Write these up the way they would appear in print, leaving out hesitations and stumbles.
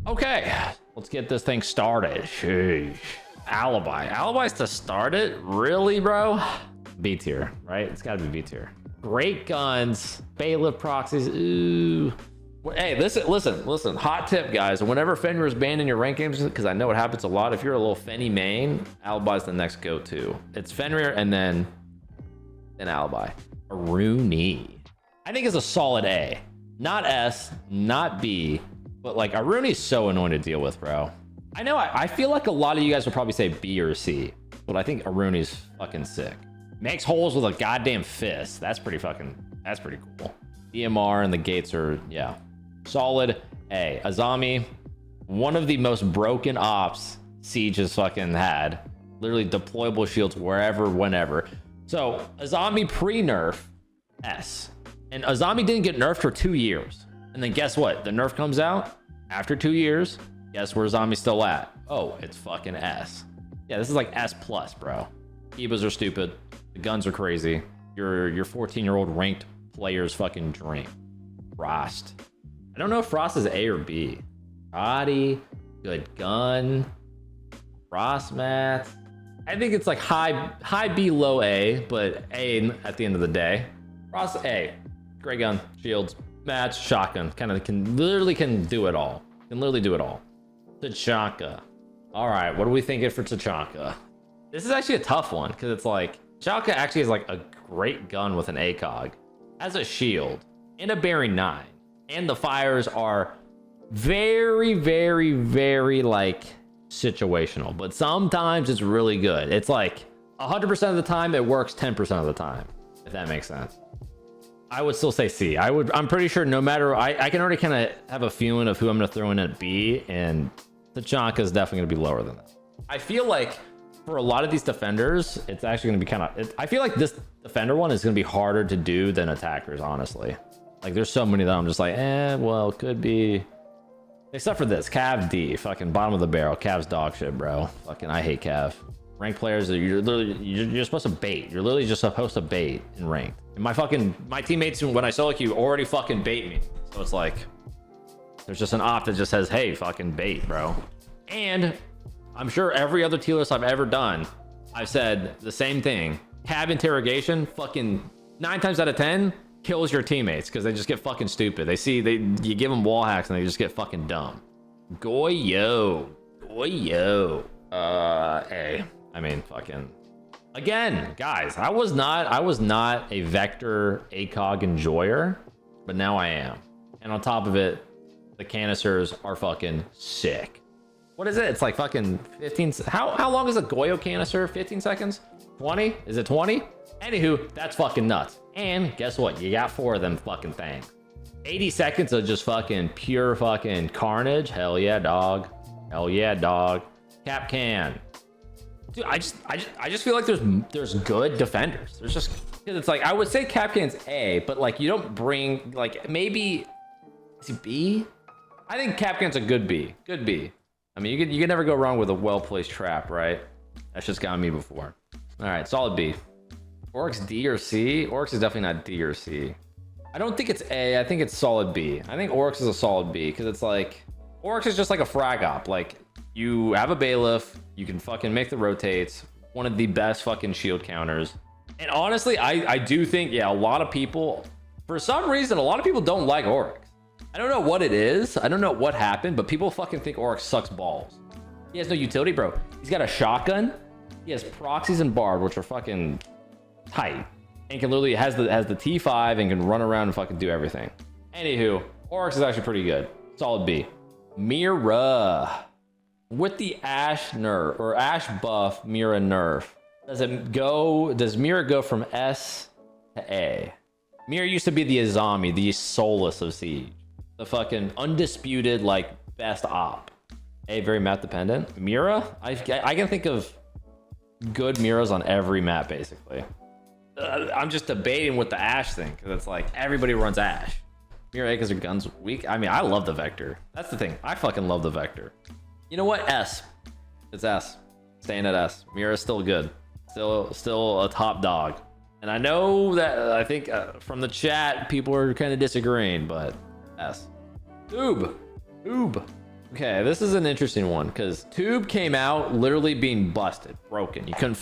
Okay, let's get this thing started. Sheesh. Alibi's to start it? Really, bro? B tier, right? It's gotta be B tier. Great guns, bailiff proxies. Ooh. Hey, listen. Hot tip, guys. Whenever Fenrir is banned in your rank games, because I know it happens a lot, if you're a little Fenny main, Alibi's the next go-to. It's Fenrir and then Alibi. Aruni. I think it's a solid A. Not S, not B, but like Aruni's so annoying to deal with, bro. I know I feel like a lot of you guys would probably say B or C, but I think Aruni's fucking sick. Makes holes with a goddamn fist. That's pretty cool. DMR and the gates are, yeah. Solid A. Azami, one of the most broken ops Siege has fucking had. Literally deployable shields wherever, whenever. So Azami pre-nerf, S. And Azami didn't get nerfed for 2 years. And then guess what? The nerf comes out after 2 years. Guess where Azami's still at? Oh, it's fucking S. Yeah, this is like S plus, bro. Ebas are stupid. The guns are crazy. Your 14-year-old ranked player's fucking dream. Frost. I don't know if Frost is A or B. Body, good gun, Frost math. I think it's like high B, low A, but A at the end of the day. Frost A. Great gun, shields, match, shotgun. Can literally do it all. Can literally do it all. Tachanka. All right, what are we thinking for Tachanka? This is actually a tough one because it's like Tachanka actually is like a great gun with an ACOG, has a shield and a bearing 9, and the fires are very, very, very like situational, but sometimes it's really good. It's like 100% of the time it works 10% of the time, if that makes sense. I would still say C. I'm pretty sure no matter, I can already kind of have a feeling of who I'm going to throw in at B, and Tachanka is definitely going to be lower than that. I feel like for a lot of these defenders, it's actually going to be kind of, I feel like this defender one is going to be harder to do than attackers, honestly. Like there's so many that I'm just like, well, it could be. Except for this, Cav D, fucking bottom of the barrel. Cav's dog shit, bro. Fucking, I hate Cav. Ranked players, you're supposed to bait. You're literally just supposed to bait in ranked. And my teammates, when I solo queue, already fucking bait me. So it's like, there's just an op that just says, hey, fucking bait, bro. And I'm sure every other tier list I've ever done, I've said the same thing. Cav interrogation, fucking 9 times out of 10, kills your teammates because they just get fucking stupid. You give them wall hacks and they just get fucking dumb. Goyo. A. I mean, fucking. Again, guys, I was not a Vector ACOG enjoyer, but now I am. And on top of it, the canisters are fucking sick. What is it? It's like fucking 15. How long is a Goyo canister? 15 seconds? 20? Is it 20? Anywho, that's fucking nuts. And guess what? You got 4 of them fucking things. 80 seconds of just fucking pure fucking carnage. Hell yeah, dog. Hell yeah, dog. Cap can. Dude, I just feel like there's good defenders. There's just, because it's like, I would say Capcan's A, but like you don't bring, like maybe, is he B? I think Capcan's a good B. Good B. I mean, you can never go wrong with a well-placed trap, right? That's just got me before. All right, solid B. Oryx D or C? Oryx is definitely not D or C. I don't think it's A. I think it's solid B. I think Oryx is a solid B because it's like, Oryx is just like a frag op. Like, you have a bailiff, you can fucking make the rotates, one of the best fucking shield counters. And honestly, I do think, yeah, a lot of people, for some reason, a lot of people don't like Oryx. I don't know what it is. I don't know what happened, but people fucking think Oryx sucks balls. He has no utility, bro. He's got a shotgun. He has proxies and barb, which are fucking tight. And can literally, has the T5 and can run around and fucking do everything. Anywho, Oryx is actually pretty good. Solid B. Mira. With the Ash nerf or Ash buff, Mira nerf, does Mira go from S to A? Mira used to be the Azami, the Solus of Siege, the fucking undisputed like best op. A, very map dependent. Mira, I can think of good Miras on every map basically. I'm just debating with the Ash thing because it's like everybody runs Ash. Mira A because her gun's weak. I mean, I love the Vector. That's the thing. I fucking love the Vector. You know what? S. It's S. Staying at S. Mira's still good. Still a top dog. And I know that I think from the chat people are kind of disagreeing, but S. Oob. Okay, this is an interesting one because Tube came out literally being busted, broken. You couldn't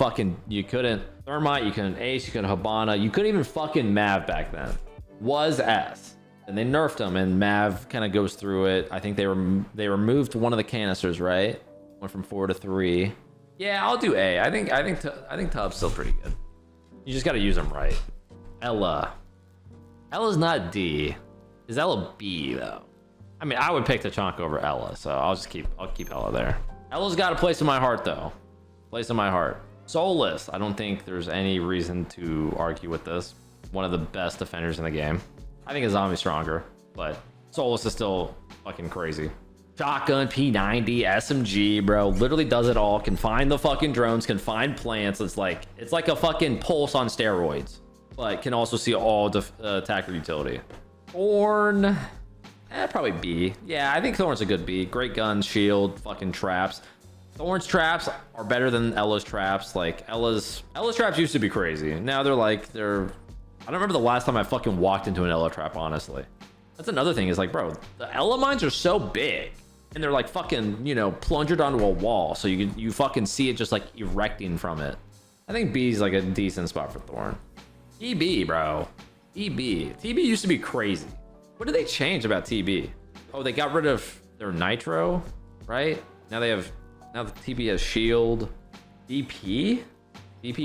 Thermite, you couldn't Ace, you couldn't Habana, you couldn't even fucking Mav back then. Was S. And they nerfed him, and Mav kind of goes through it. I think they removed one of the canisters, right? Went from 4 to 3. Yeah, I'll do A. I think Tub's still pretty good. You just got to use them right. Ella. Ella's not D. Is Ella B though? I mean, I would pick Tachanka over Ella, so I'll keep Ella there. Ella's got a place in my heart though. Place in my heart. Soulless. I don't think there's any reason to argue with this. One of the best defenders in the game. I think Azami's stronger, but Soulless is still fucking crazy. Shotgun, P90, SMG, bro. Literally does it all. Can find the fucking drones, can find plants. It's like a fucking Pulse on steroids, but can also see all attacker utility. Thorn. Probably B. Yeah, I think Thorn's a good B. Great guns, shield, fucking traps. Thorn's traps are better than Ella's traps. Like Ella's traps used to be crazy. Now they're I don't remember the last time I fucking walked into an Ella trap, honestly. That's another thing is like, bro, the Ella mines are so big and they're like fucking, you know, plunged onto a wall. So you fucking see it just like erecting from it. I think B is like a decent spot for Thorn. TB, bro. TB. TB used to be crazy. What did they change about TB? Oh, they got rid of their nitro, right? Now the TB has shield, BP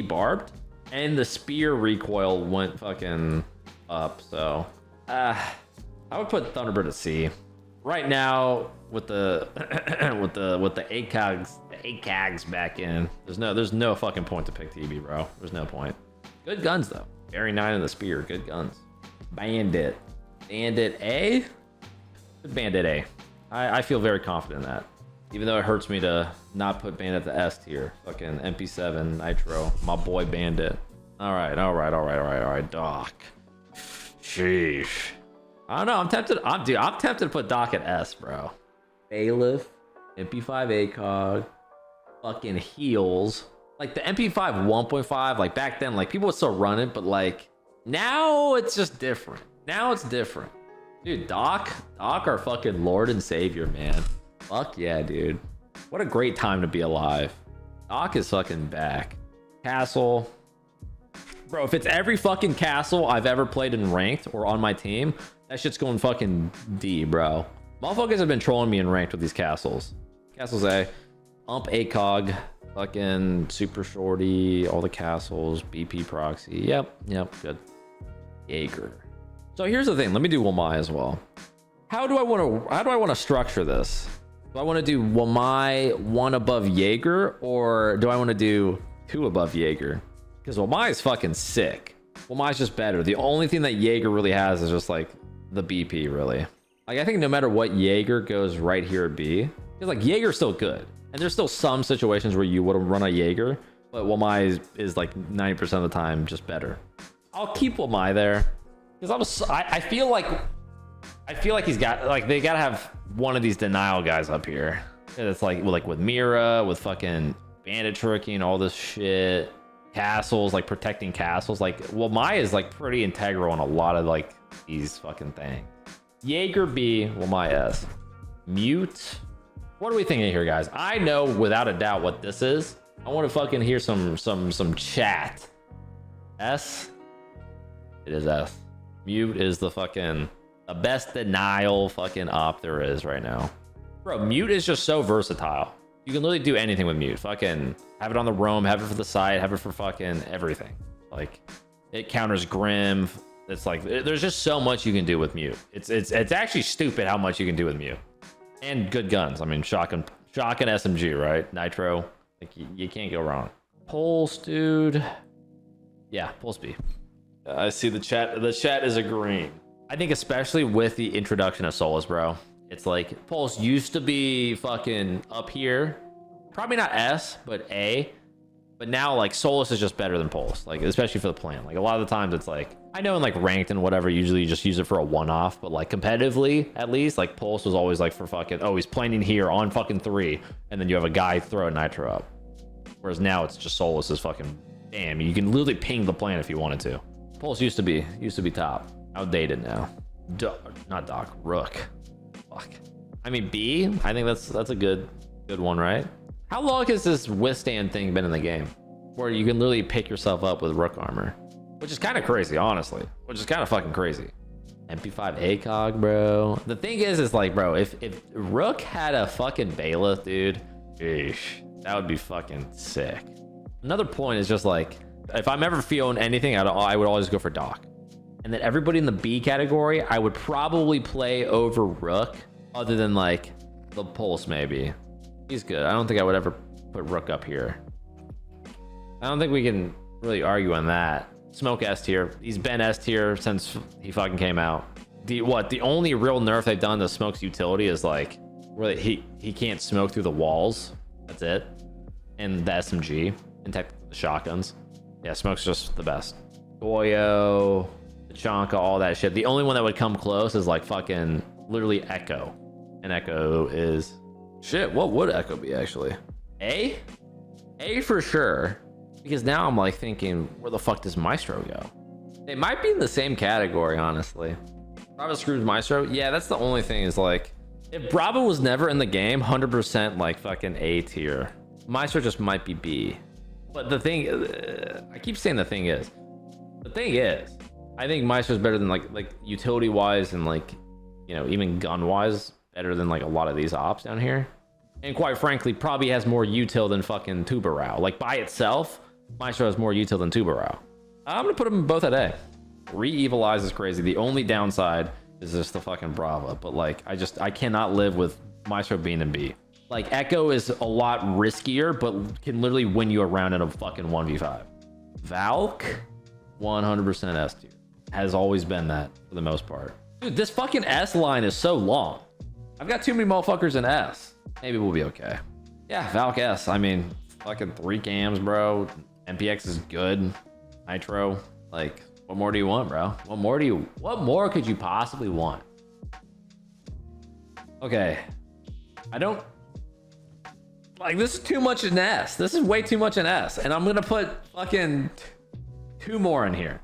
barbed, and the spear recoil went fucking up. So, I would put Thunderbird at C. Right now, with the with the ACOGs back in, there's no fucking point to pick TB, bro. There's no point. Good guns though. Barry 9 and the spear, good guns. Bandit A? Bandit A. I feel very confident in that. Even though it hurts me to not put Bandit the S tier. Fucking MP7 Nitro. My boy Bandit. Alright, Doc. Sheesh. I don't know, I'm tempted to put Doc at S, bro. Bailiff, MP5 ACOG, fucking heals. Like the MP5 1.5, like back then, like people would still run it, but like now it's just different. Now it's different. Dude, Doc our fucking Lord and Savior, man. Fuck yeah, dude. What a great time to be alive. Doc is fucking back. Castle. Bro, if it's every fucking castle I've ever played in ranked or on my team, that shit's going fucking D, bro. Motherfuckers have been trolling me in ranked with these castles. Castles A. ACOG. Fucking Super Shorty. All the castles. BP Proxy. Yep, good. Jaeger. So here's the thing. Let me do Wamai as well. How do I want to structure this? Do I want to do Wamai 1 above Jaeger, or do I want to do 2 above Jaeger? Because Wamai is fucking sick. Wamai's just better. The only thing that Jaeger really has is just like the BP, really. Like I think no matter what, Jaeger goes right here at B. Because like Jaeger's still good, and there's still some situations where you would run a Jaeger, but Wamai is like 90% of the time just better. I'll keep Wamai there. Because I feel like he's got, like, they gotta have one of these denial guys up here. And it's like with Mira, with fucking bandit tricking, all this shit, castles, like protecting castles. Like, well, Maya is like pretty integral in a lot of like these fucking things. Jaeger B, well, my S. Mute. What are we thinking here, guys? I know without a doubt what this is. I want to fucking hear some chat. S. It is S. Mute is the best denial fucking op there is right now. Bro, Mute is just so versatile. You can literally do anything with Mute. Fucking have it on the roam, have it for the side, have it for fucking everything. Like, it counters Grim. It's like, there's just so much you can do with Mute. It's actually stupid how much you can do with Mute. And good guns. I mean, shotgun SMG, right? Nitro. Like, you can't go wrong. Pulse, dude. Yeah, Pulse B. I see the chat. The chat is agreeing. I think especially with the introduction of Solus, bro. It's like Pulse used to be fucking up here. Probably not S, but A. But now like Solus is just better than Pulse. Like, especially for the plan. Like a lot of the times it's like, I know in like ranked and whatever, usually you just use it for a one-off. But like competitively, at least, like Pulse was always like for fucking, oh, he's planning here on fucking 3. And then you have a guy throw a Nitro up. Whereas now it's just Solus is fucking, damn, you can literally ping the plan if you wanted to. Pulse used to be top. Outdated now. Not Doc. Rook. Fuck. I mean, B, I think that's a good one, right? How long has this withstand thing been in the game? Where you can literally pick yourself up with rook armor, which is kind of crazy, honestly. Which is kind of fucking crazy. MP5 ACOG, bro. The thing is like, bro, if rook had a fucking bailiff, dude, sheesh, that would be fucking sick. Another point is just like, if I'm ever feeling anything, I would always go for Doc. And then everybody in the B category, I would probably play over rook, other than like the pulse maybe. He's good. I don't think I would ever put rook up here. I don't think we can really argue on that. Smoke S tier. He's been S tier since he fucking came out. The only real nerf they've done to Smoke's utility is like where he can't smoke through the walls. That's it. And the SMG and technically the shotguns. Yeah, Smoke's just the best. Goyo, Tachanka, all that shit. The only one that would come close is like fucking literally Echo. And Echo is shit. What would Echo be actually? A for sure. Because now I'm like thinking, where the fuck does Maestro go? They might be in the same category, honestly. Bravo screws Maestro. Yeah, that's the only thing is like, if Bravo was never in the game, 100% like fucking A tier. Maestro just might be B. But the thing, I keep saying the thing is, I think Maestro's better than like utility wise and like, you know, even gun wise, better than like a lot of these ops down here. And quite frankly, probably has more util than fucking Tubarao. Like by itself, Maestro has more util than Tubarao. I'm gonna put them both at A. Re-evilize is crazy. The only downside is just the fucking Brava. But like, I cannot live with Maestro being in B. Like Echo is a lot riskier, but can literally win you around in a fucking 1v5. Valk, 100% S tier. Has always been that for the most part. Dude, this fucking S line is so long. I've got too many motherfuckers in S. Maybe we'll be okay. Yeah, Valk S. I mean, fucking 3 cams, bro. MPX is good. Nitro. Like, what more do you want, bro? What more could you possibly want? Okay. I don't... Like, this is too much in S. This is way too much in S. And I'm gonna put fucking 2 more in here.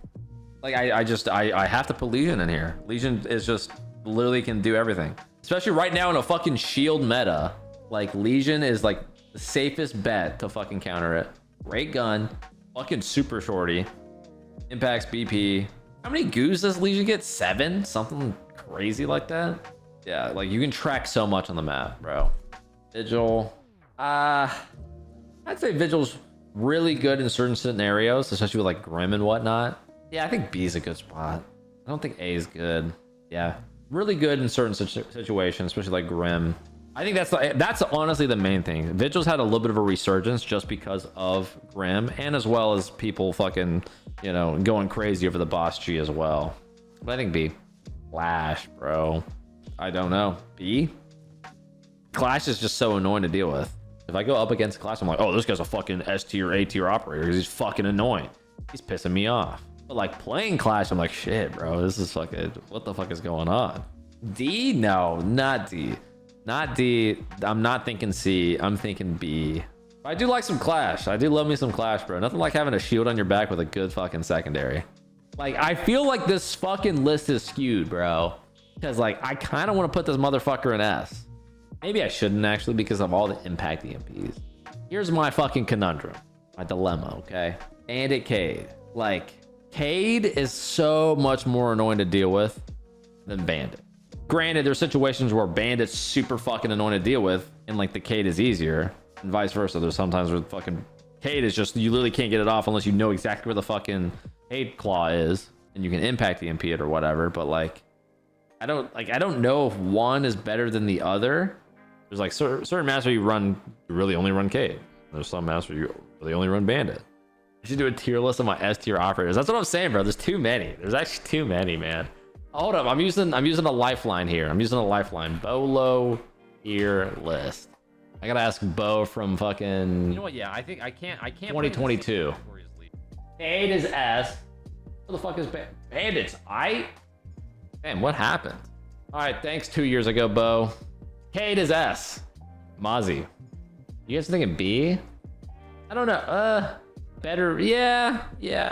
Like, I have to put Legion in here. Legion is just literally can do everything. Especially right now in a fucking shield meta. Like, Legion is like the safest bet to fucking counter it. Great gun. Fucking super shorty. Impacts BP. How many goos does Legion get? 7? Something crazy like that? Yeah, like you can track so much on the map, bro. Vigil. I'd say Vigil's really good in certain scenarios, especially with like Grim and whatnot. Yeah, I think B is a good spot. I don't think A is good. Yeah, really good in certain situations, especially like Grim. I think that's honestly the main thing. Vigil's had a little bit of a resurgence just because of Grim, and as well as people fucking, you know, going crazy over the boss G as well. But I think B. Clash, bro. I don't know. B? Clash is just so annoying to deal with. If I go up against Clash, I'm like, oh, this guy's a fucking S tier, A tier operator because he's fucking annoying. He's pissing me off. But like playing Clash, I'm like, shit, bro, this is fucking, what the fuck is going on? D? No, not D. Not D. I'm not thinking C. I'm thinking B. I do like some Clash. I do love me some Clash, bro. Nothing like having a shield on your back with a good fucking secondary. Like, I feel like this fucking list is skewed, bro. Because, like, I kind of want to put this motherfucker in S. Maybe I shouldn't, actually, because of all the impact EMPs. Here's my fucking conundrum. My dilemma, okay? Bandit Cade. Like, Cade is so much more annoying to deal with than Bandit. Granted, there's situations where Bandit's super fucking annoying to deal with, and, like, the Cade is easier. And vice versa. There's sometimes where fucking Cade is just, you literally can't get it off unless you know exactly where the fucking Cade Claw is. And you can impact EMP it or whatever, but, like, I don't know if one is better than the other. There's like certain maps where you really only run Cade. There's some maps where you really only run Bandit. I should do a tier list of my S tier operators. That's what I'm saying, bro. There's too many. There's actually too many, man. Hold up, I'm using a lifeline here. I'm using a lifeline. Beaulo tier list. I gotta ask Bo from fucking. You know what? Yeah, I think I can't. 2022. Cade is S. What the fuck is Bandits? Damn, what happened? All right, thanks 2 years ago, Bo. Cade is S. Mozzie. You guys thinking B? I don't know. Better. Yeah,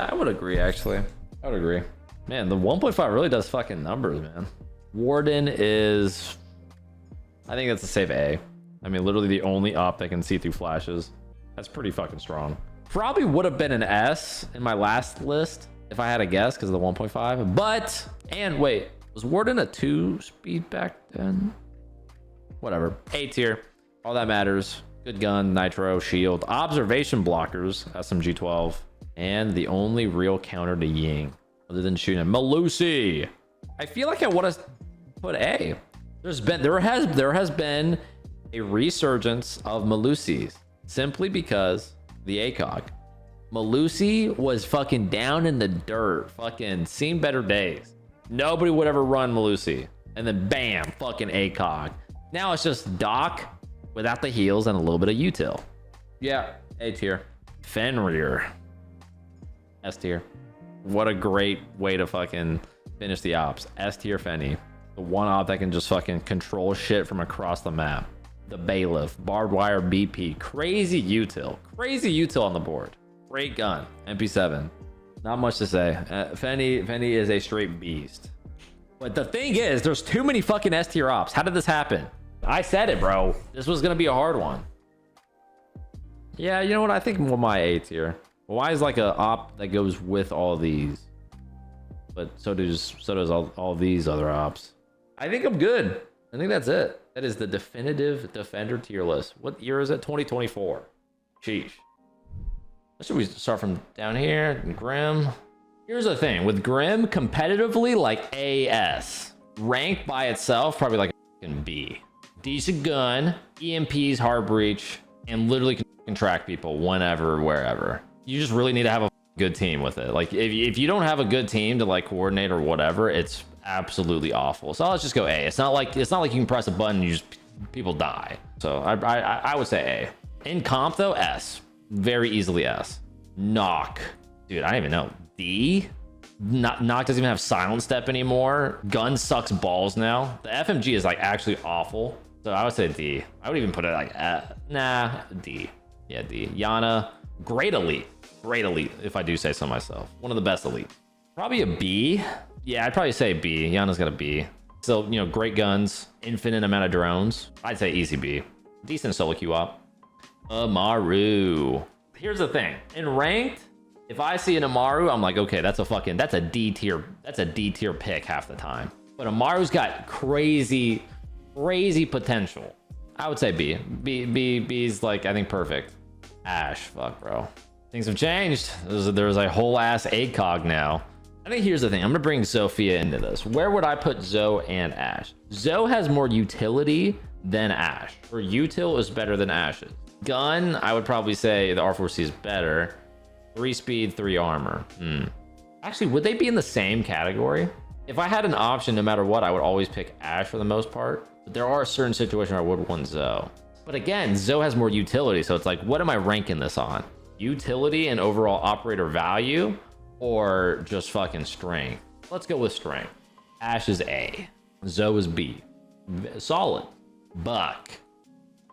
I would agree, actually. I would agree. Man, the 1.5 really does fucking numbers, man. Warden is... I think that's a safe A. I mean, literally the only op that can see through flashes. That's pretty fucking strong. Probably would have been an S in my last list if I had a guess because of the 1.5. But, and wait, was Warden a 2-speed back then? Whatever. A tier. All that matters. Good gun, nitro, shield, observation blockers, SMG-12, and the only real counter to Ying other than shooting Malusi. I feel like I want to put A. There has been a resurgence of Malusis simply because the ACOG. Malusi was fucking down in the dirt, fucking seen better days. Nobody would ever run Malusi, and then bam, fucking ACOG. Now it's just Doc without the heals and a little bit of util. Yeah, A tier. Fenrir, S tier. What a great way to fucking finish the ops. S tier Fenny. The one op that can just fucking control shit from across the map. The Bailiff, barbed wire BP, crazy util. Crazy util on the board. Great gun. MP7. Not much to say. Fenny is a straight beast. But the thing is, there's too many fucking S tier ops. How did this happen? I said it, bro. This was gonna be a hard one. Yeah, you know what? I think my A tier. Y is like a op that goes with all these, but so does all these other ops. I think I'm good. I think that's it. That is the definitive defender tier list. What year is it? 2024. Sheesh. Should we start from down here? Grim. Here's the thing with Grim, competitively like AS. Ranked by itself, probably like a B. Decent gun, EMPs, hard breach, and literally can track people whenever, wherever. You just really need to have a good team with it. Like if you don't have a good team to like coordinate or whatever, it's absolutely awful. So let's just go A. It's not like you can press a button and you just people die. So I would say A. In comp though, S. Very easily S. Knock. Dude, I don't even know. D? Knock doesn't even have silent step anymore. Gun sucks balls now. The FMG is like actually awful. So I would say D. I would even put it like nah, D. Yeah, D. Yana, great elite. Great elite, if I do say so myself. One of the best elite. Probably a B. Yeah, I'd probably say B. Yana's got a B. So, you know, great guns, infinite amount of drones. I'd say easy B. Decent solo queue op. Amaru. Here's the thing. In ranked, if I see an Amaru, I'm like, okay, that's a D tier. That's a D tier pick half the time. But Amaru's got crazy potential. I would say B. B's like, I think perfect. Ash, fuck, bro. Things have changed. There's a whole ass ACOG now. I think here's the thing. I'm gonna bring Zofia into this. Where would I put Zoe and Ash? Zoe has more utility than Ash. Her util is better than Ash's. Gun, I would probably say the R4C is better. 3 speed, 3 armor. Actually, would they be in the same category? If I had an option, no matter what, I would always pick Ash for the most part. But there are certain situations where I would want Zoe. But again, Zoe has more utility. So it's like, what am I ranking this on? Utility and overall operator value, or just fucking strength? Let's go with strength. Ash is A. Zoe is B. Solid. Buck.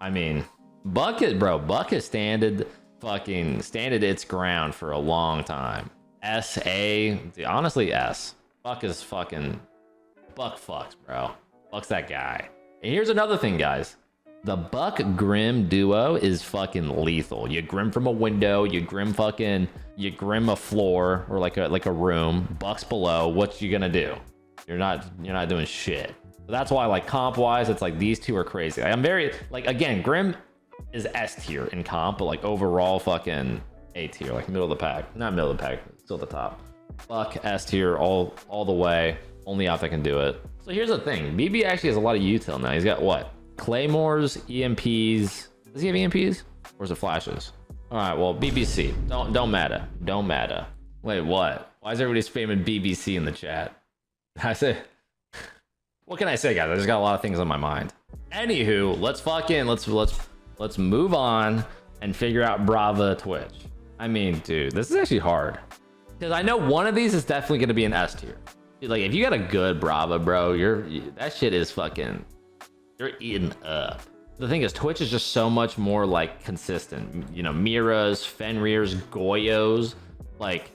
I mean, Buck has standed its ground for a long time. S-A, honestly, S. Buck is fucking... Buck fucks, bro. Buck's that guy. And here's another thing, guys. The Buck Grim duo is fucking lethal. You Grim from a window, you Grim a floor or like a room. Buck's below. What you gonna do? You're not doing shit. So that's why, like, comp wise, it's like these two are crazy. I'm very like, again, Grim is S tier in comp, but like overall fucking A tier, like middle of the pack. Not middle of the pack, still at the top. Buck S tier all the way. Only op that can do it. So here's the thing. BB actually has a lot of util now. He's got what? Claymores, EMPs. Does he have EMPs? Or is it flashes? All right, well, BBC. Don't matter. Don't matter. Wait, what? Why is everybody spamming BBC in the chat? I say, what can I say, guys? I just got a lot of things on my mind. Anywho, let's move on and figure out Brava Twitch. I mean, dude, this is actually hard. Because I know one of these is definitely going to be an S tier. Dude, like, if you got a good Brava, bro, that shit is fucking... You're eating up. The thing is, Twitch is just so much more like consistent. You know, Miras, Fenrirs, Goyos. Like,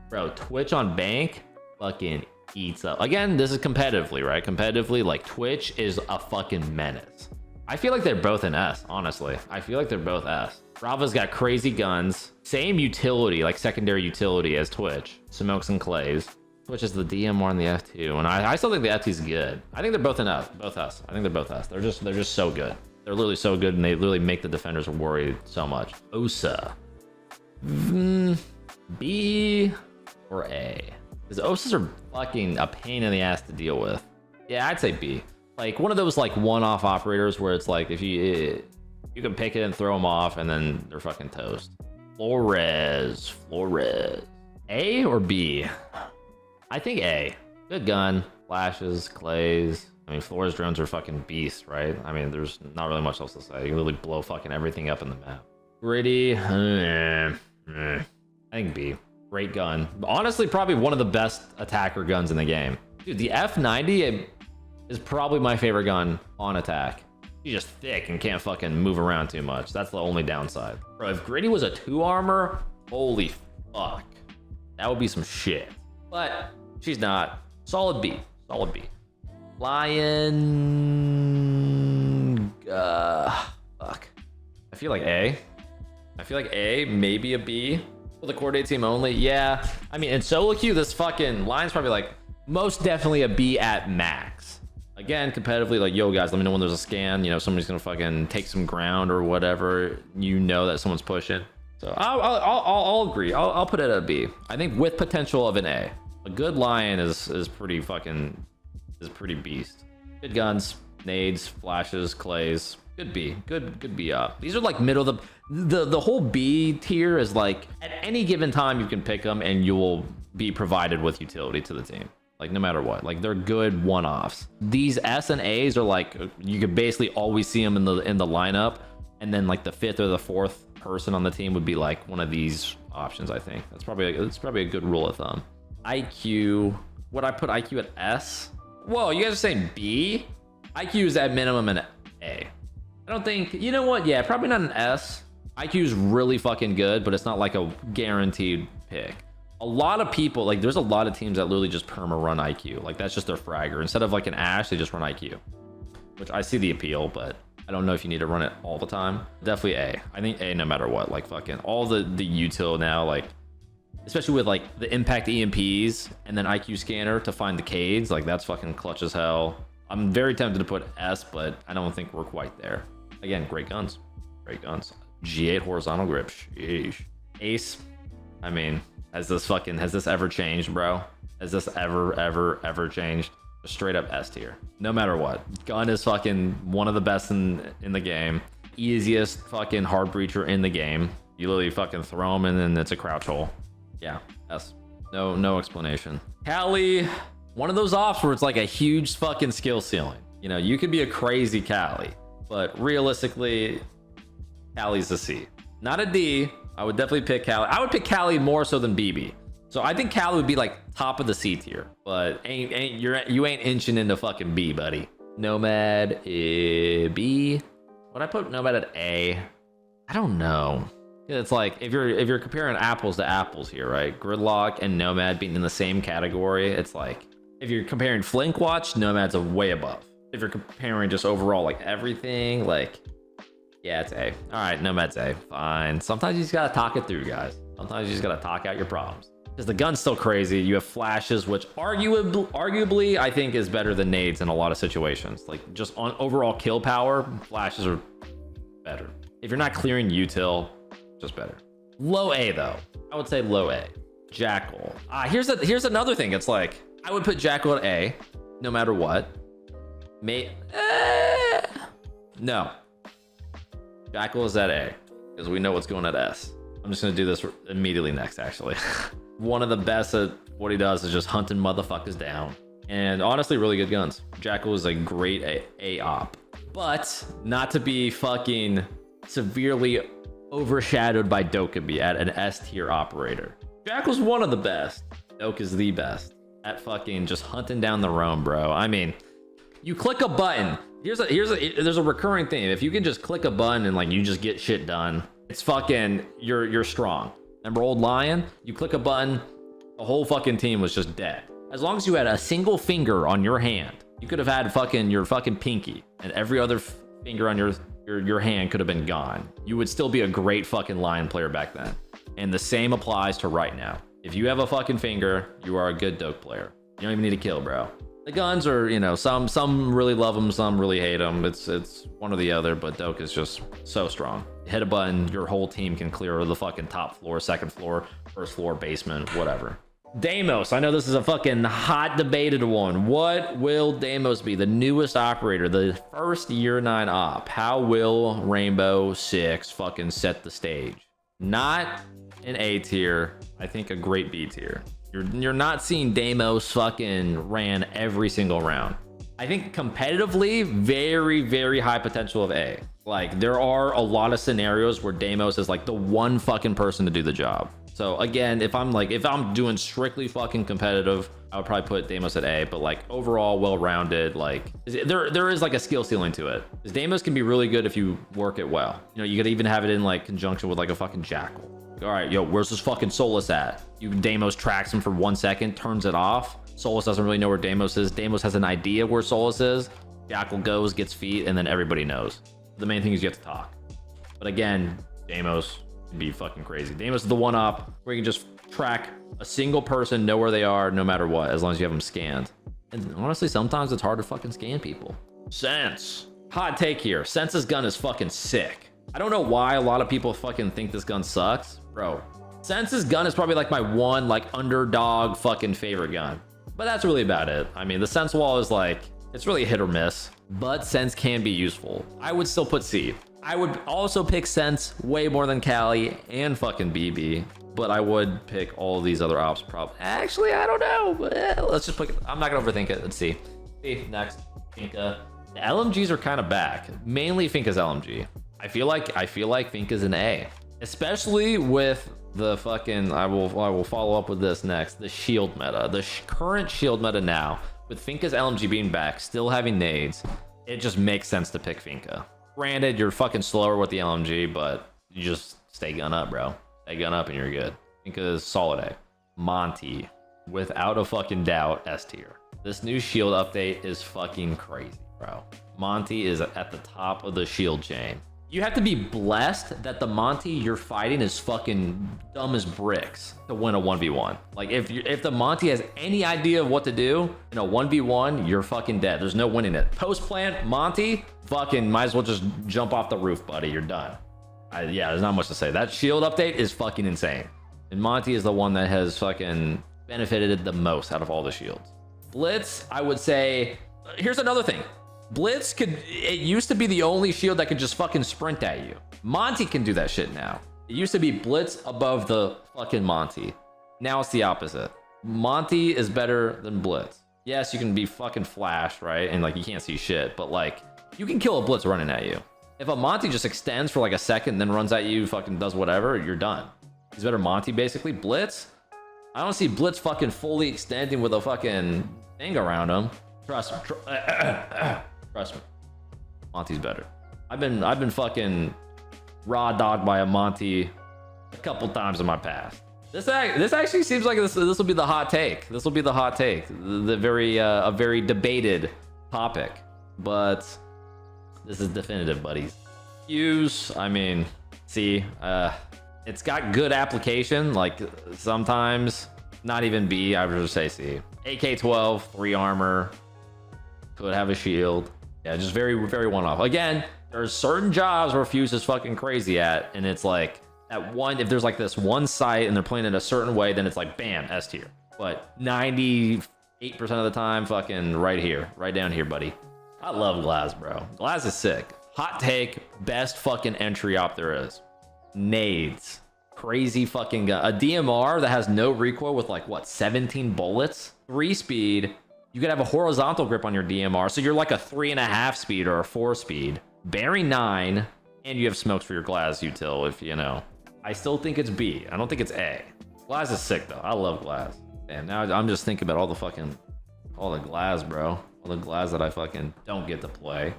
bro, Twitch on bank fucking eats up. Again, this is competitively, right? Competitively, like, Twitch is a fucking menace. I feel like they're both an S, honestly. I feel like they're both S. Brava's got crazy guns. Same utility, like secondary utility as Twitch. Smokes and Clays. Twitch is the DM1 and the F2. And I still think the F2 is good. I think they're both an S. Both S. I think they're both S. They're just so good. They're literally so good, and they literally make the defenders worry so much. Osa. B or A? Because Osas are fucking a pain in the ass to deal with. Yeah, I'd say B. Like one of those like one-off operators where it's like if you can pick it and throw them off, and then they're fucking toast. Flores. A or B? I think A. Good gun. Flashes, Clays. I mean, Flores drones are fucking beasts, right? I mean, there's not really much else to say. You can literally blow fucking everything up in the map. Gritty. I think B. Great gun. Honestly, probably one of the best attacker guns in the game. Dude, the F90 is probably my favorite gun on attack. She's just thick and can't fucking move around too much. That's the only downside. Bro, if Gritty was a 2 armor, holy fuck. That would be some shit. But she's not. Solid B. Solid B. Lion. Fuck. I feel like A. I feel like A, maybe a B. For the coordinate team only. Yeah. I mean, in solo queue, this fucking Lion's probably like most definitely a B at max. Again, competitively, like, yo, guys, let me know when there's a scan. You know, somebody's gonna fucking take some ground or whatever. You know that someone's pushing. So I'll agree. I'll put it at a B. I think with potential of an A. A good Lion is pretty beast. Good guns, nades, flashes, Clays. Good B. Good B up. These are like middle of the whole B tier is like at any given time you can pick them and you will be provided with utility to the team. Like no matter what, like they're good one-offs. These S and A's are like you could basically always see them in the lineup, and then like the 5th or the 4th person on the team would be like one of these options. I think that's probably a good rule of thumb. IQ. Would I put IQ at S? Whoa, you guys are saying B? IQ is at minimum an A. I don't think, you know what? Yeah, probably not an S. IQ is really fucking good, but it's not like a guaranteed pick. A lot of people, like there's a lot of teams that literally just perma run IQ. Like that's just their fragger. Instead of like an Ash, they just run IQ. Which I see the appeal, but I don't know if you need to run it all the time. Definitely A. I think A no matter what. Like fucking all the util now, like especially with like the impact EMPs and then IQ scanner to find the Cades, like that's fucking clutch as hell. I'm very tempted to put S, but I don't think we're quite there. Again, great guns. Great guns. G8 horizontal grip. Sheesh. Ace. I mean, has this ever changed, bro? Has this ever changed? Just straight up S tier. No matter what. Gun is fucking one of the best in the game. Easiest fucking hard breacher in the game. You literally fucking throw them and then it's a crouch hole. Yeah, S. No explanation. Cali, one of those offs where it's like a huge fucking skill ceiling. You know, you could be a crazy Cali, but realistically, Cali's a C. Not a D. I would definitely pick Cali. I would pick Cali more so than BB. So I think Cali would be like top of the C tier, but you ain't inching into fucking B, buddy. Nomad, B. Would I put Nomad at A? I don't know. It's like if you're comparing apples to apples here, right? Gridlock and Nomad being in the same category, it's like if you're comparing Flink Watch, Nomad's a way above. If you're comparing just overall like everything, like yeah, it's A. All right, Nomad's A. Fine. Sometimes you just gotta talk it through, guys. Sometimes you just gotta talk out your problems. Because the gun's still crazy. You have flashes, which arguably I think is better than nades in a lot of situations. Like just on overall kill power, flashes are better. If you're not clearing util, just better. Low A though. I would say low A. Jackal. Here's another thing. It's like I would put Jackal at A, no matter what. No. Jackal is at A because we know what's going at S. I'm just gonna do this immediately next. Actually, one of the best at what he does is just hunting motherfuckers down, and honestly, really good guns. Jackal is a great A op, but not to be fucking severely overshadowed by Dokkaebi at an S tier operator. Jackal's one of the best. Doke is the best at fucking just hunting down the roam, bro. I mean, you click a button. There's a recurring theme. If you can just click a button and like you just get shit done, it's fucking you're strong. Remember old Lion? You click a button, the whole fucking team was just dead. As long as you had a single finger on your hand, you could have had fucking your fucking pinky, and every other finger on your hand could have been gone. You would still be a great fucking lion player back then. And the same applies to right now. If you have a fucking finger, you are a good Doke player. You don't even need to kill, bro. The guns are, you know, some really love them, some really hate them. It's one or the other, but Doke is just so strong. Hit a button, your whole team can clear the fucking top floor, second floor, first floor, basement, whatever. Deimos, I know this is a fucking hot debated one. What will Deimos be? The newest operator, the first year 9 op. How will Rainbow Six fucking set the stage? Not an A tier, I think a great B tier. You're not seeing Deimos fucking ran every single round. I think competitively, very, very high potential of A. Like, there are a lot of scenarios where Deimos is like the one fucking person to do the job. So again, if I'm doing strictly fucking competitive, I would probably put Deimos at A, but like overall well-rounded, like there is like a skill ceiling to it. Because Deimos can be really good if you work it well. You know, you could even have it in like conjunction with like a fucking Jackal. All right, yo, where's this fucking Solus at? You Deimos tracks him for 1 second, turns it off. Solus doesn't really know where Deimos is. Deimos has an idea where Solus is. Jackal goes, gets feet, and then everybody knows. The main thing is you have to talk. But again, Deimos would be fucking crazy. Deimos is the one up where you can just track a single person, know where they are, no matter what, as long as you have them scanned. And honestly, sometimes it's hard to fucking scan people. Sens. Hot take here. Sens's gun is fucking sick. I don't know why a lot of people fucking think this gun sucks. Bro, Sens's gun is probably like my one like underdog fucking favorite gun. But that's really about it. I mean, the Sens wall is like, it's really hit or miss, but Sens can be useful. I would still put C. I would also pick Sens way more than Cali and fucking BB, but I would pick all these other ops probably. Actually, I don't know. Let's just pick it. I'm not gonna overthink it. Let's see. See, next, Finka. The LMGs are kind of back. Mainly Finka's LMG. I feel like Finka's an A. Especially with the fucking, I will follow up with this next, the shield meta. The current shield meta now, with Finka's LMG being back, still having nades, it just makes sense to pick Finka. Granted, you're fucking slower with the LMG, but you just stay gun up, bro. Stay gun up and you're good. Finka is solid A. Monty, without a fucking doubt, S tier. This new shield update is fucking crazy, bro. Monty is at the top of the shield chain. You have to be blessed that the Monty you're fighting is fucking dumb as bricks to win a 1v1. Like, if the Monty has any idea of what to do in a 1v1, you're fucking dead. There's no winning it. Post plant, Monty, fucking might as well just jump off the roof, buddy. You're done. Yeah, there's not much to say. That shield update is fucking insane. And Monty is the one that has fucking benefited the most out of all the shields. Blitz, I would say, here's another thing. Blitz it used to be the only shield that could just fucking sprint at you. Monty can do that shit now. It used to be Blitz above the fucking Monty. Now it's the opposite. Monty is better than Blitz. Yes, you can be fucking flashed, right? And like, you can't see shit, but like, you can kill a Blitz running at you. If a Monty just extends for like a second, then runs at you, fucking does whatever, you're done. He's better Monty, basically. Blitz, I don't see Blitz fucking fully extending with a fucking thing around him. Trust me, Monty's better. I've been fucking raw dogged by a Monty a couple times in my past. This actually seems like this will be the hot take. This will be the hot take, the very a very debated topic. But this is definitive, buddies. Use, I mean, see, it's got good application. Like sometimes, not even B. I would just say C. AK-12, 3 armor, could have a shield. Yeah, just very, very one-off. Again, there's certain jobs where Fuse is fucking crazy at, and it's like at one, if there's like this one site and they're playing it a certain way, then it's like bam, S tier. But 98% of the time, fucking right here, right down here, buddy. I love Glaz, bro. Glaz is sick. Hot take, best fucking entry op there is. Nades. Crazy fucking gun. A DMR that has no recoil with like, what, 17 bullets? 3 speed. You could have a horizontal grip on your DMR, so you're like a 3.5 speed or a 4 speed. Bearing 9, and you have smokes for your Glaz util, if you know. I still think it's B. I don't think it's A. Glaz is sick, though. I love Glaz. And now I'm just thinking about all the Glaz, bro. All the Glaz that I fucking don't get to play.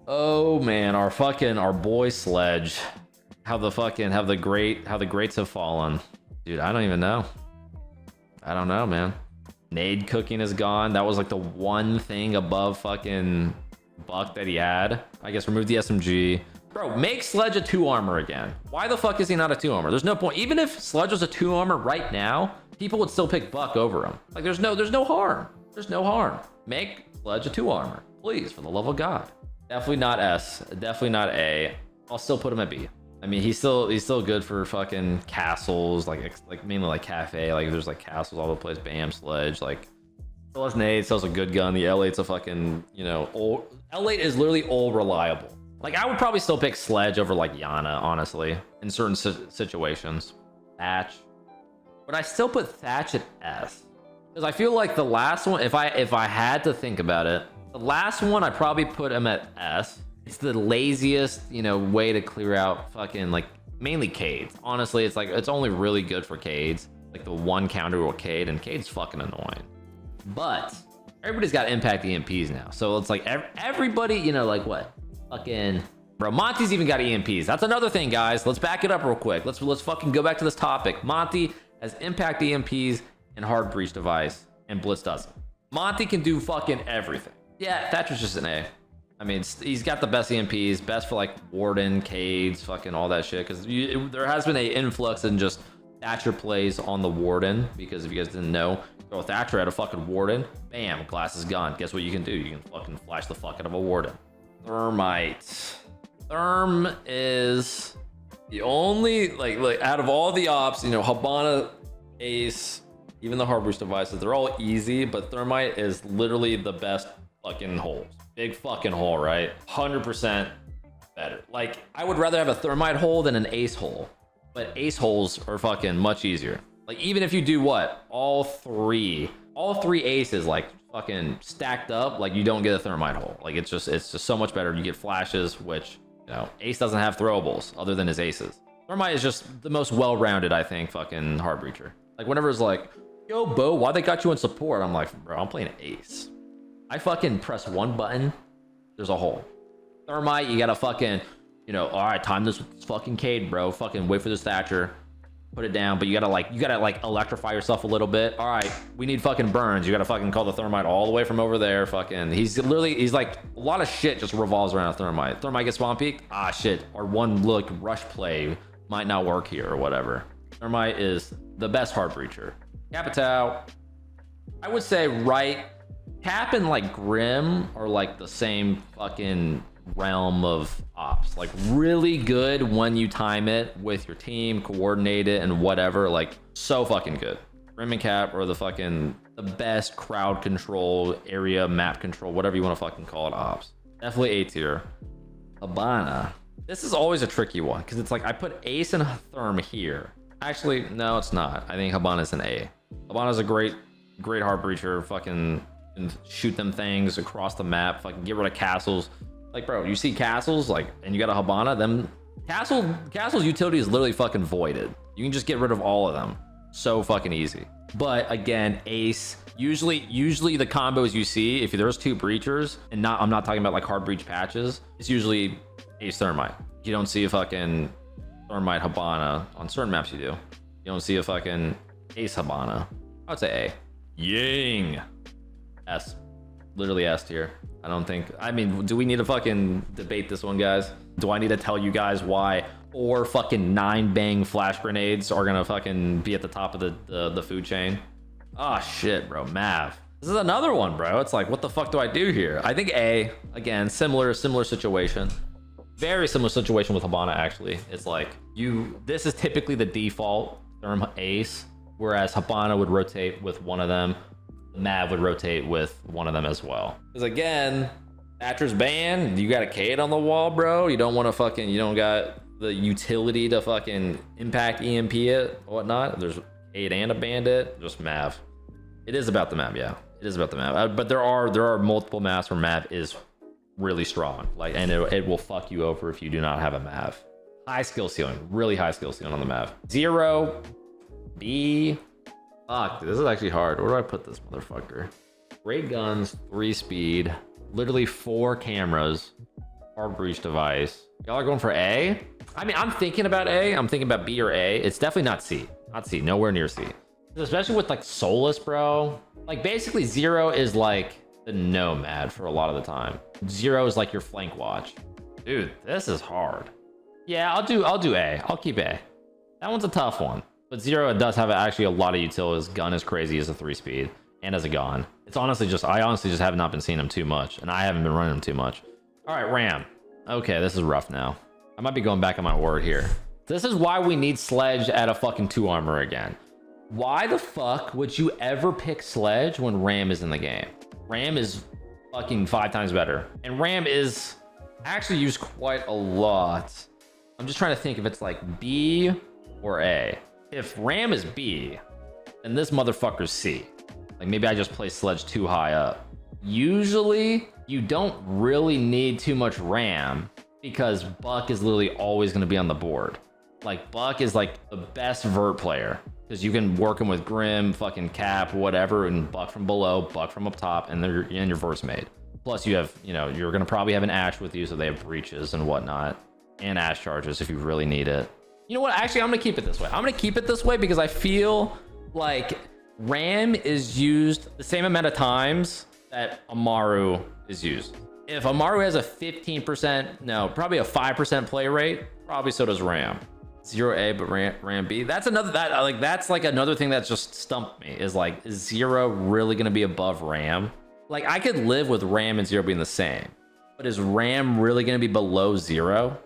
Oh, man. Our boy Sledge. How the greats have fallen. Dude, I don't even know. I don't know, man. Nade cooking is gone. That was like the one thing above fucking buck that he had. I guess remove the SMG. Bro, make Sledge a 2 armor again. Why the fuck is he not a 2 armor? There's no point. Even if Sledge was a 2 armor right now, people would still pick Buck over him. Like there's no harm. There's no harm. Make Sledge a 2 armor, please, for the love of God. Definitely not S. Definitely not A. I'll still put him at B. I mean, he's still good for fucking castles, like mainly like cafe. Like if there's like castles all over the place. Bam, Sledge. Like L8 still has a good gun. The L8's a fucking, you know, old. L8 is literally all reliable. Like I would probably still pick Sledge over like Yana, honestly, in certain situations. Thatch, but I still put Thatch at S because I feel like the last one, if I had to think about it, the last one I probably put him at S. It's the laziest, you know, way to clear out fucking like mainly Cades. Honestly, it's like it's only really good for Cades, like the one counter with Cade, and Cade's fucking annoying. But everybody's got impact EMPs now, so it's like everybody, you know, like what? Fucking bro, Monty's even got EMPs. That's another thing, guys. Let's back it up real quick. Let's fucking go back to this topic. Monty has impact EMPs and hard breach device, and Blitz doesn't. Monty can do fucking everything. Yeah, Thatcher's just an A. I mean, he's got the best EMPs, best for like Warden, Cades, fucking all that shit. Because there has been an influx in just Thatcher plays on the Warden. Because if you guys didn't know, throw Thatcher at a fucking Warden, bam, glass is gone. Guess what you can do? You can fucking flash the fuck out of a Warden. Thermite. Therm is the only like out of all the ops, you know, Habana, Ace, even the hard boost devices, they're all easy, but Thermite is literally the best fucking holes. Big fucking hole, right? 100% better. Like I would rather have a Thermite hole than an Ace hole, but Ace holes are fucking much easier. Like even if you do what? All three aces like fucking stacked up, like you don't get a Thermite hole. Like it's just so much better. You get flashes, which, you know, Ace doesn't have throwables other than his aces. Thermite is just the most well-rounded, I think, fucking hard breacher. Like whenever it's like, yo, Bo, why they got you in support? I'm like, bro, I'm playing Ace. I fucking press one button, there's a hole. Thermite, you gotta fucking, you know, all right, time this with fucking Cade, bro. Fucking wait for this Thatcher, put it down, but you gotta like electrify yourself a little bit. All right, we need fucking burns. You gotta fucking call the Thermite all the way from over there. Fucking, he's like a lot of shit just revolves around Thermite. Thermite gets spawn peek. Ah shit, or one look rush play might not work here or whatever. Thermite is the best hard breacher. Capitao, I would say right. Cap and like Grim are like the same fucking realm of ops. Like really good when you time it with your team, coordinate it and whatever. Like so fucking good. Grim and Cap are the best crowd control, area map control, whatever you want to fucking call it, ops. Definitely A tier. Habana. This is always a tricky one because it's like I put Ace and Therm here. Actually, no, it's not. I think Habana's an A. Habana's a great hard breacher. Fucking and shoot them things across the map, fucking get rid of castles. Like bro, you see castles like, and you got a Habana, them castles utility is literally fucking voided. You can just get rid of all of them, so fucking easy. But again, Ace, usually the combos you see, if there's two breachers, and I'm not talking about like hard breach patches, it's usually Ace Thermite. You don't see a fucking Thermite Habana on certain maps. You don't see a fucking Ace Habana. I would say A. Ying. S. Literally S tier. I mean, do we need to fucking debate this one, guys? Do I need to tell you guys why or fucking 9 bang flash grenades are gonna fucking be at the top of the food chain? Oh shit, bro. Mav. This is another one, bro. It's like, what the fuck do I do here? I think A. Again, similar situation. Very similar situation with Habana, actually. It's like this is typically the default Therm Ace, whereas Habana would rotate with one of them. Mav would rotate with one of them as well. Because again, Thatcher's banned. You got a Cade on the wall, bro. You don't want to you don't got the utility to fucking impact EMP it or whatnot. There's Cade and a Bandit. Just Mav. It is about the map, yeah. It is about the map. But there are multiple maps where Mav is really strong. Like, and it will fuck you over if you do not have a Mav. High skill ceiling. Really high skill ceiling on the Mav. 0, B. Fuck, this is actually hard. Where do I put this motherfucker? Great guns, 3 speed, literally 4 cameras, hard breach device. Y'all are going for A? I mean, I'm thinking about A. I'm thinking about B or A. It's definitely not C. Not C. Nowhere near C. Especially with like Solus, bro. Like basically 0 is like the Nomad for a lot of the time. Zero is like your flank watch. Dude, this is hard. Yeah, I'll do A. I'll keep A. That one's a tough one. But Zero does have actually a lot of utilities. Gun is crazy as a 3-speed and as a gun. It's honestly just, I honestly just have not been seeing him too much, and I haven't been running him too much. All right, Ram. Okay, this is rough now. I might be going back on my word here. This is why we need Sledge at a fucking 2 armor again. Why the fuck would you ever pick Sledge when Ram is in the game? Ram is fucking 5 times better. And Ram is actually used quite a lot. I'm just trying to think if it's like B or A. If Ram is B, then this motherfucker's C. Like maybe I just play Sledge too high up. Usually you don't really need too much Ram because Buck is literally always going to be on the board. Like Buck is like the best vert player because you can work him with Grim, fucking Cap, whatever, and Buck from below, Buck from up top, and your vert's made. Plus you have, you know, you're going to probably have an Ash with you, so they have breaches and whatnot, and Ash charges if you really need it. You know what? Actually, I'm going to keep it this way. I'm going to keep it this way because I feel like Ram is used the same amount of times that Amaru is used. If Amaru has a 15%, no, probably a 5% play rate, probably so does Ram. 0A, but Ram B. That's another, that's like another thing that's just stumped me is like, is Zero really going to be above Ram? Like I could live with Ram and Zero being the same, but is Ram really going to be below Zero?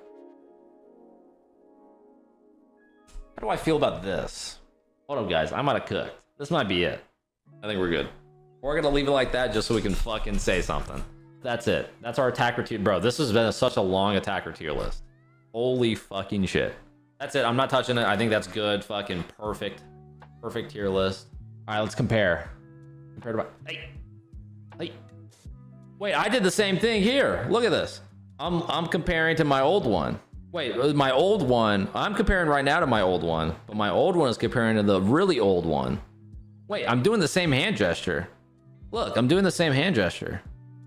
How do I feel about this? Hold up, guys. I might have cooked. This might be it. I think we're good. We're going to leave it like that just so we can fucking say something. That's it. That's our attacker tier. Bro, this has been such a long attacker tier list. Holy fucking shit. That's it. I'm not touching it. I think that's good. Fucking perfect. Perfect tier list. All right, let's compare. Compare to my... Hey. Wait, I did the same thing here. Look at this. I'm comparing to my old one. Wait, my old one, I'm comparing right now to my old one, but my old one is comparing to the really old one. Wait, I'm doing the same hand gesture. Look, I'm doing the same hand gesture.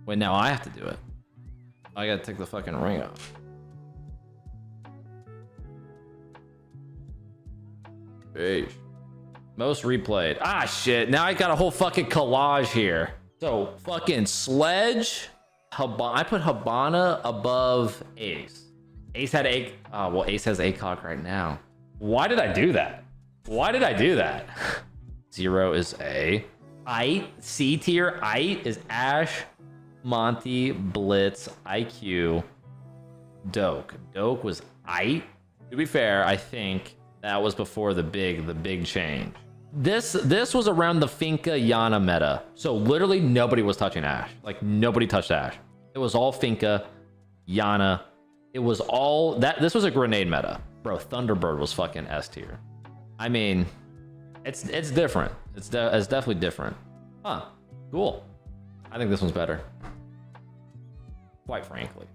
Wait, now I have to do it. I gotta take the fucking ring off. Hey. Most replayed. Ah, shit. Now I got a whole fucking collage here. So, fucking Sledge. I put Habana above Ace. Ace had A. Well, Ace has ACOG right now. Why did I do that? Why did I do that? Zero is A. Ite, C tier. Ite is Ash, Monty, Blitz, IQ, Doke. Doke was Ite. To be fair, I think that was before the big change. This was around the Finka Yana meta. So literally nobody was touching Ash. Like nobody touched Ash. It was all Finka, Yana. It was all that. This was a grenade meta, bro. Thunderbird was fucking S tier. I mean, it's different. It's definitely different. Huh? Cool. I think this one's better. Quite frankly.